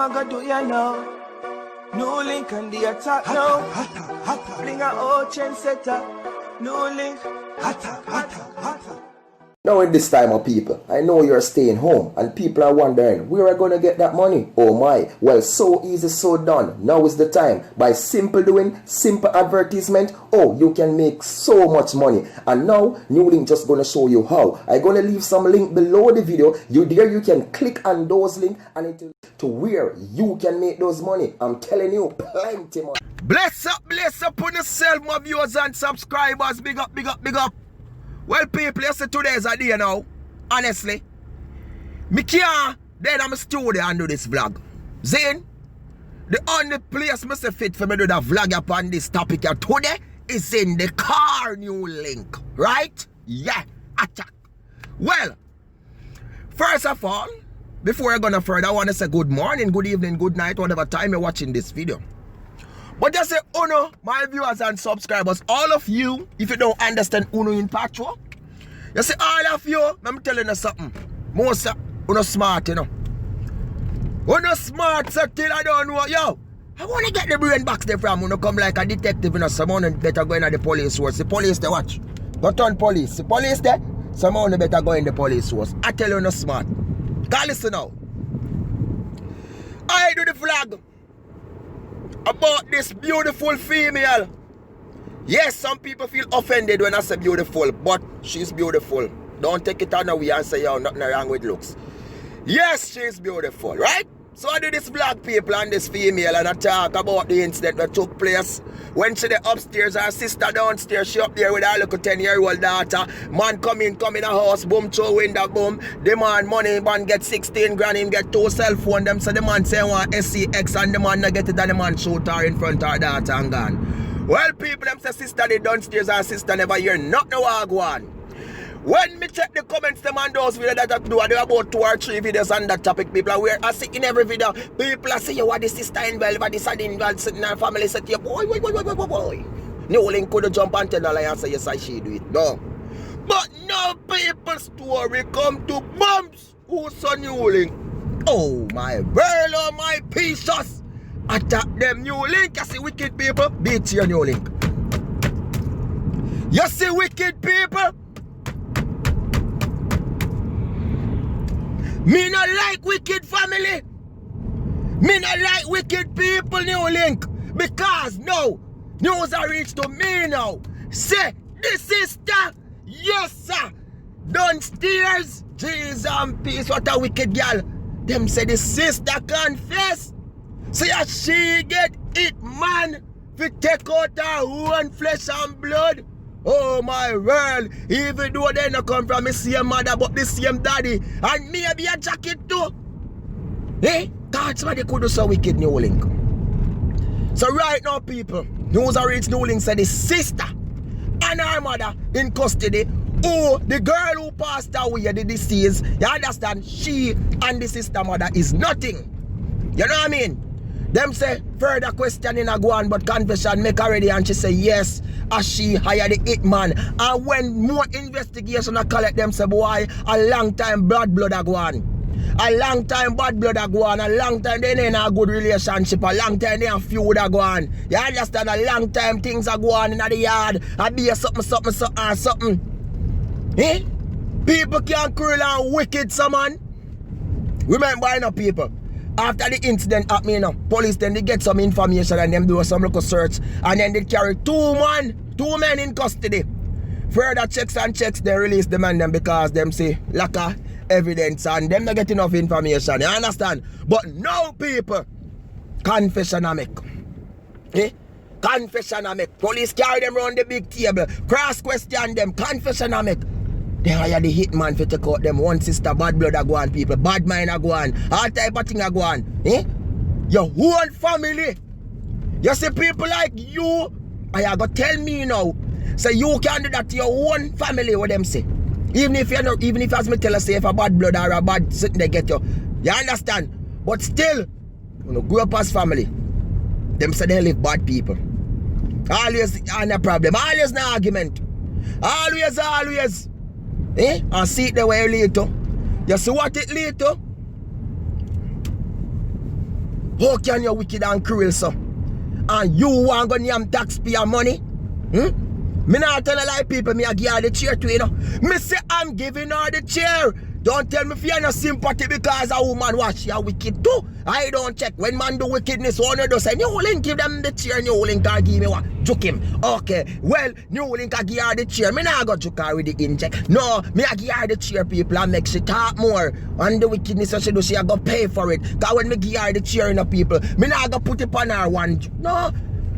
I gonna do ya now? NEWLINK and the attack now. Bring a old chain setter. NEWLINK. Hotter. Now in this time of people, I know you're staying home and people are wondering where are going to get that money? Oh my, well so easy, so done. Now is the time. By simple doing, simple advertisement, oh you can make so much money. And now NEWLINK just going to show you how. I'm going to leave some link below the video. You can click on those links and it will to where you can make those money. I'm telling you, plenty money. Bless up on yourself, my viewers and subscribers. Big up. Well, people, you see today's a day now. Honestly, me can't then I'm a studio and do this vlog. Zane, the only place me say fit for me to do the vlog upon this topic here today is in the car NEWLINK, right? Yeah, attack. Well, first of all, before I go no further, I want to say good morning, good evening, good night, whatever time you're watching this video. But just say, Uno, my viewers and subscribers, all of you, if you don't understand Uno in Patro, you see, all of you, I'm telling you something. Most of Uno smart, you know. Uno smart, so till I don't know. Yo, I want to get the brain box there from Uno come like a detective, you know. Someone better go in at the police force. The police, they watch. Go turn police. The police there, someone better go in the police force. I tell you, Uno smart. Go listen now. I do the flag about this beautiful female. Yes, some people feel offended when I say beautiful, but she's beautiful. Don't take it on away and say, yo, nothing wrong with looks. Yes, she's beautiful, right? So I do this vlog, people, and this female, and I talk about the incident that took place when she the upstairs, her sister downstairs, she up there with her little 10-year-old daughter. Man come in a house, boom, throw window, boom. The man money, man get 16 grand, him get 2 cell phone. Them so the man say want SCX and the man not get it and the man shoot her in front of her daughter and gone. Well, people, them say sister they downstairs, her sister never hear nothing go on. When me check the comments, them on those videos that I do about 2 or 3 videos on that topic, people are where I see in every video, people are saying, yo, what the sister involved, what this and involved, sitting in her family, say, boy. NEWLINK could jump and tell the lie and say, yes, I she do it. No. But now people's story come to bumps. Who's so NEWLINK? Oh, my world, oh, my precious. Attack them NEWLINK. You see wicked people? Beat your NEWLINK. You see wicked people? Me not like wicked family. Me not like wicked people, NEWLINK. Because now, news are reached to me now. Say, the sister, yes sir, downstairs, Jesus and peace, what a wicked girl. Them say the sister confess. Say she get it, man, to take out her own flesh and blood. Oh my world, even though they not come from the same mother but the same daddy, and maybe a jacket too. Eh? That's why they could do so wicked, NEWLINK. So right now, people, news are reached NEWLINK said the sister and her mother in custody. Oh, the girl who passed away, the deceased, you understand, she and the sister mother is nothing. You know what I mean? Them say further questioning a go on, but confession make her ready, and she say yes, as she hired the hitman. And when more investigation are collect, them say boy, a long time blood a go on. A long time bad blood a go on. A long time they ain't a good relationship. A long time they a feud a go on. You understand? A long time things are go on in the yard. A be a something. Eh? People can't cruel and wicked, some man. Remember, you know, people. After the incident happened, you know, police then they get some information and them do some local search, and then they carry 2 men in custody. Further checks, they release the man them because them say lack of evidence and them not get enough information. You understand? But now, people, confession I make. Eh? Confession I make. Police carry them around the big table, cross question them, confession I make. They hire the hitman for take out them one sister, bad blood a go on, people, bad mind a go on, all type of thing a go on. Eh? Your whole family. You see people like you, I go tell me now, say you can do that to your own family, what them say. Even if you know, even if as me tell us say if a bad blood or a bad something they get you. You understand? But still, you know, grow up as family. Them say they live bad people. Always on a problem, always no argument. Always. Eh? And see it the way it lead to. You see what it lead to? How can you wicked and cruel, so? And you want to name taxpayer money? Me not tell a lie, people. Me a give her the chair to, you know. Me say I'm giving her the chair. Don't tell me if you have no sympathy because a woman watch you wicked too. I don't check. When man do wickedness, one of those say, NEWLINK give them the chair, NEWLINK can give me what? Juke him. Okay, well, NEWLINK can give her the chair. Me not go juke her with the inject. No, me a give her the chair, people, and make she talk more. And the wickedness that she do, she a go pay for it. Because when me give her the chair, you know, people, me not go put it on her one. No,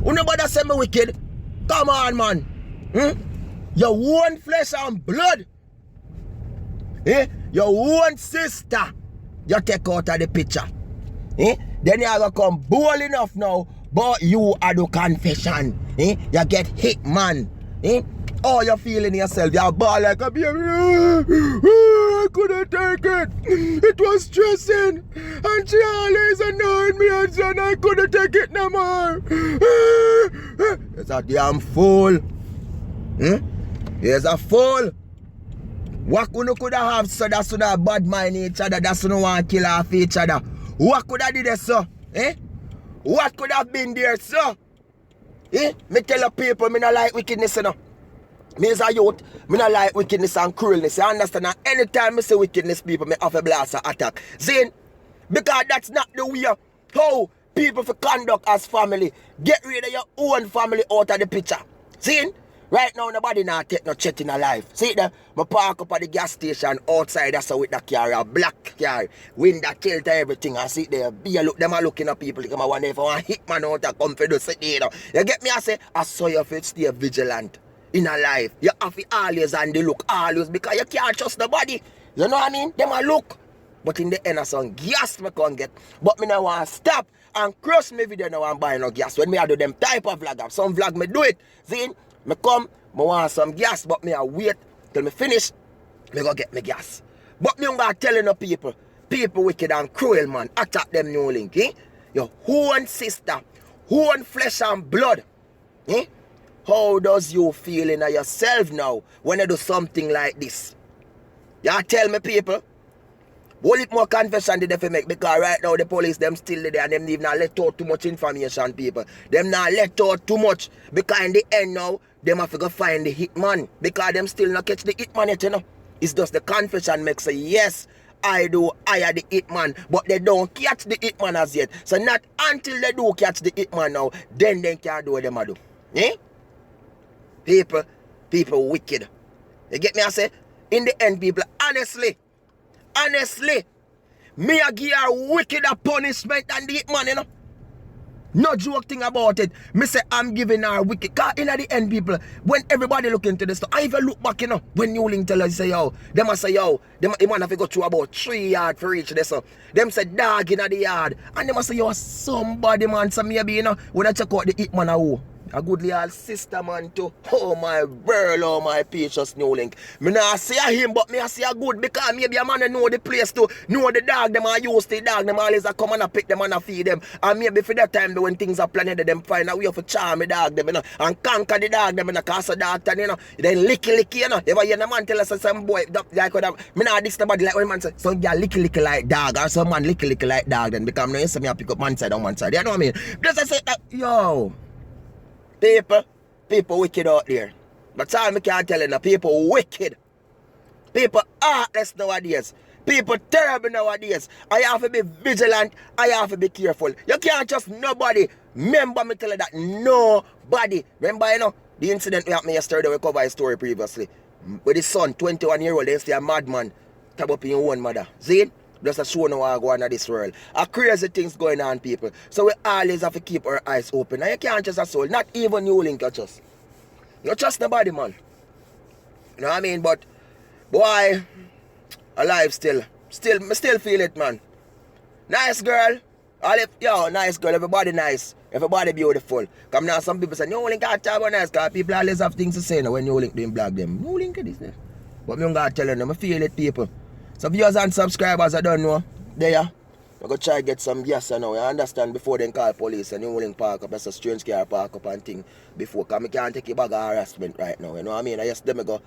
nobody say me wicked. Come on, man. Your own flesh and blood. Your own sister, you take out of the picture. Then you have to come bold enough now, but you are the confession. You get hit, man. Oh, you're feeling yourself. You're ball like a baby. I couldn't take it. It was stressing. And she always annoyed me, and I couldn't take it no more. It's a damn fool. He's a fool. What could have so that's not bad mind each other, that's no one kill off each other. What could have did this, so? What could have been there, so? Me tell the people, me not like wickedness, you know. Me as a youth, me not like wickedness and cruelness. You understand? And anytime me say wickedness, people, me have a blast or attack. See? Because that's not the way how people for conduct as family. Get rid of your own family out of the picture. See? Right now, nobody not take no chat in a life. See there? I park up at the gas station outside, that's with the car, a black car, window tilt everything. I sit there, be a look, them are looking at people, come on, if I want hit man out, come for the city, you know. You get me? I say, I saw you if you stay vigilant in a life. You have to always and the look, always, because you can't trust nobody. You know what I mean? Them a look. But in the end of some gas me can't get. But me now want to stop and cross me video now and buy no gas. When me I do them type of vlog, some vlog me do it. See? Me come, me want some gas, but me I wait till me finish, me go get me gas. But me gonna telling the people wicked and cruel, man, attack them NEWLINK, Your own sister, own flesh and blood, How does you feel in yourself now when you do something like this? You tell me, people, what it more confession did they make? Because right now the police, them still there and them even not let out too much information, people. Them not let out too much. Because in the end now, them have to go find the hitman. Because them still not catch the hitman yet, you know. It's just the confession makes say, yes, I do hire the hitman. But they don't catch the hitman as yet. So not until they do catch the hitman now, then they can do what them do. People wicked. You get me? I say, in the end, people, honestly, me a give her wickeder punishment than the hitman, you know. No joke thing about it. Me say I'm giving her wicked. Cause in the end, people, when everybody look into this stuff, I even look back, you know, when NEWLINK tell us, say, yo, them must say, yo, them man have to go through about 3 yards for reach this. So. Them say dog in the yard. And them must say, yo, somebody, man, so maybe, you know, when I check out the hitman, who? A good little sister, man, too. Oh, my girl, oh, my precious NEWLINK. Me not say a him, but me I say a good, because maybe a man know the place too. Know the dog, them are used to the dog, them always a come and a pick them and a feed them. And maybe for that time, when things are planned, them find a way for charm the dog, them, you know, and conquer the dog, them, you know, cause a dog, you know. Then licky, you know. If I hear the man tell us some boy, like, me not this nobody like when man say, some girl licky like dog, or some man licky like dog, then become no, you see me pick up man side on one side. You know what I mean? Just I say, yo. People wicked out there. But all me can't tell you now, people wicked. People heartless nowadays. People terrible nowadays. I have to be vigilant. I have to be careful. You can't trust nobody. Remember me tell you that nobody. Remember, you know, the incident we happened yesterday, we covered a story previously. With his son, 21-year-old, they say a madman stab up in your own mother. See it? Just to show no one going on this world. A crazy things going on, people. So we always have to keep our eyes open. And you can't trust a soul. Not even NEWLINK you trust. You don't trust nobody, man. You know what I mean? But, boy, alive still. Me still feel it, man. Nice girl. Nice girl. Everybody nice. Everybody beautiful. Come now, some people say, NEWLINK can't talk about nice, because people always have things to say now when NEWLINK doing blog them. NEWLINK is this. But me don't gotta tell them. I feel it, people. So viewers and subscribers, I don't know. There, I go try get some gas now. You understand? Before they call police and NEWLINK park up, that's a strange car park up and thing. Before, because I can't take a bag of harassment right now. You know what I mean? I just them go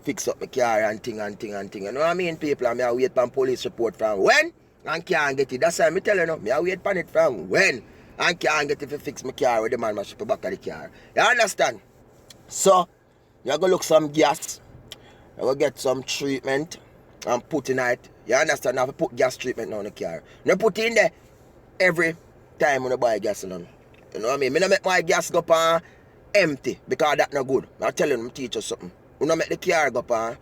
fix up my car and thing. You know what I mean, people? And I wait for police report from when? and can't get it. That's why I'm telling you, me I wait for it from when and can't get it to fix my car with the man mash up the back of the car. You understand? So, you go look some gas, you go get some treatment and put in it. You understand? Now, if you put gas treatment on the car, you put it in there every time when you buy gasoline. You know what I mean? I don't make my gas go on empty because that's not good. I'm telling you, I'm teach you something. You don't make the car go on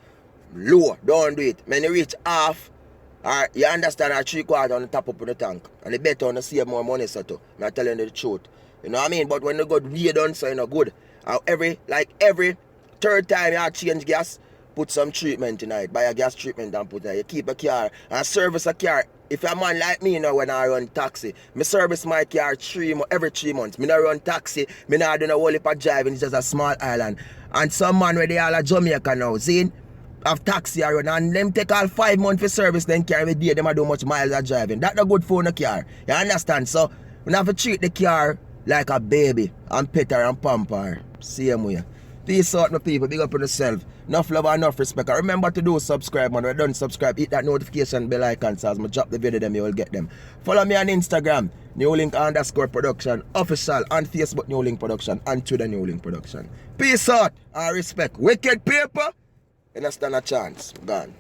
low. Don't do it. When you reach half, or you understand, or 3/4 on the top up of the tank. And the better on the save more money, so too. I'm telling you the truth. You know what I mean? But when you go way done, so you know good. And every third time you change gas, put some treatment in it. Buy a gas treatment and put it in it. You keep a car and service a car. If you're a man like me, you know, when I run taxi, I service my car every 3 months. I don't run taxi, I don't do no whole heap of driving, it's just a small island. And some man where they all are Jamaica now, see? Have taxi I run and them take all 5 months for service, then carry every day, them I do much miles of driving. That's not good for the car. You understand? So we have to treat the car like a baby and pet her and pamper her. Same way. Peace out, my people. Big up on yourself. Enough love and enough respect. And remember to do subscribe, man. When you don't subscribe, hit that notification bell icon so as I drop the video, them you will get them. Follow me on Instagram, NEWLINK_production, official, on Facebook, NEWLINK production, and Twitter, NEWLINK production. Peace out and respect. Wicked people, you don't stand a chance. Gone.